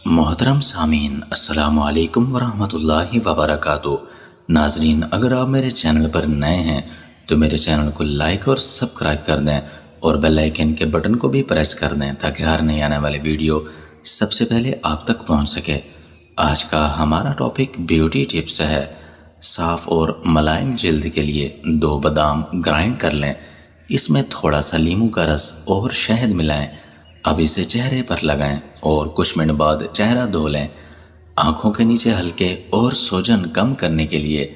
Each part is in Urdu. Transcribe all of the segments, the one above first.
محترم سامعین، السلام علیکم ورحمۃ اللہ وبرکاتہ۔ ناظرین، اگر آپ میرے چینل پر نئے ہیں تو میرے چینل کو لائک اور سبسکرائب کر دیں اور بیل آئیکن کے بٹن کو بھی پریس کر دیں تاکہ ہر نئی آنے والی ویڈیو سب سے پہلے آپ تک پہنچ سکے۔ آج کا ہمارا ٹاپک بیوٹی ٹپس ہے۔ صاف اور ملائم جلد کے لیے 2 بادام گرائنڈ کر لیں، اس میں تھوڑا سا لیموں کا رس اور شہد ملائیں۔ اب اسے چہرے پر لگائیں اور کچھ منٹ بعد چہرہ دھو لیں۔ آنکھوں کے نیچے ہلکے اور سوجن کم کرنے کے لیے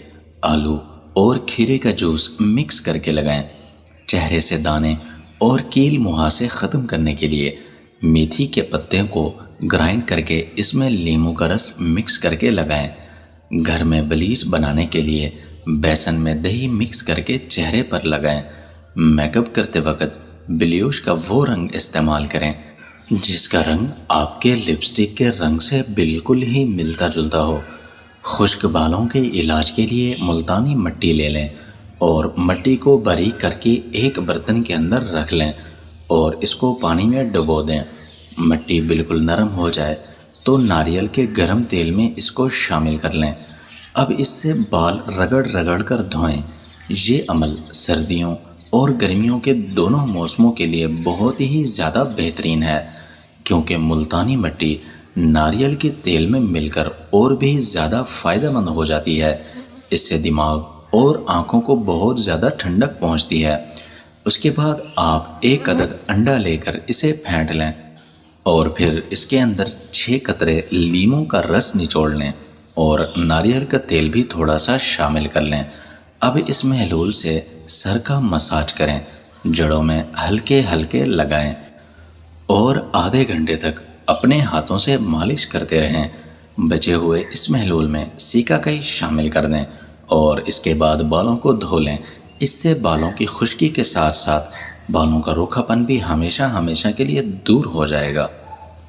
آلو اور کھیرے کا جوس مکس کر کے لگائیں۔ چہرے سے دانے اور کیل مہاسے ختم کرنے کے لیے میتھی کے پتے کو گرائنڈ کر کے اس میں لیموں کا رس مکس کر کے لگائیں۔ گھر میں بلیچ بنانے کے لیے بیسن میں دہی مکس کر کے چہرے پر لگائیں۔ میک اپ کرتے وقت بلیوش کا وہ رنگ استعمال کریں جس کا رنگ آپ کے لپسٹک کے رنگ سے بالکل ہی ملتا جلتا ہو۔ خشک بالوں کے علاج کے لیے ملتانی مٹی لے لیں اور مٹی کو باریک کر کے ایک برتن کے اندر رکھ لیں اور اس کو پانی میں ڈبو دیں۔ مٹی بالکل نرم ہو جائے تو ناریل کے گرم تیل میں اس کو شامل کر لیں۔ اب اس سے بال رگڑ رگڑ کر دھوئیں۔ یہ عمل سردیوں اور گرمیوں کے دونوں موسموں کے لیے بہت ہی زیادہ بہترین ہے، کیونکہ ملتانی مٹی ناریل کے تیل میں مل کر اور بھی زیادہ فائدہ مند ہو جاتی ہے۔ اس سے دماغ اور آنکھوں کو بہت زیادہ ٹھنڈک پہنچتی ہے۔ اس کے بعد آپ 1 عدد انڈا لے کر اسے پھینٹ لیں اور پھر اس کے اندر 6 قطرے لیموں کا رس نچوڑ لیں اور ناریل کا تیل بھی تھوڑا سا شامل کر لیں۔ اب اس محلول سے سر کا مساج کریں، جڑوں میں ہلکے ہلکے لگائیں اور آدھے گھنٹے تک اپنے ہاتھوں سے مالش کرتے رہیں۔ بچے ہوئے اس محلول میں سیکاکئی شامل کر دیں اور اس کے بعد بالوں کو دھو لیں۔ اس سے بالوں کی خشکی کے ساتھ ساتھ بالوں کا روکھا پن بھی ہمیشہ کے لیے دور ہو جائے گا۔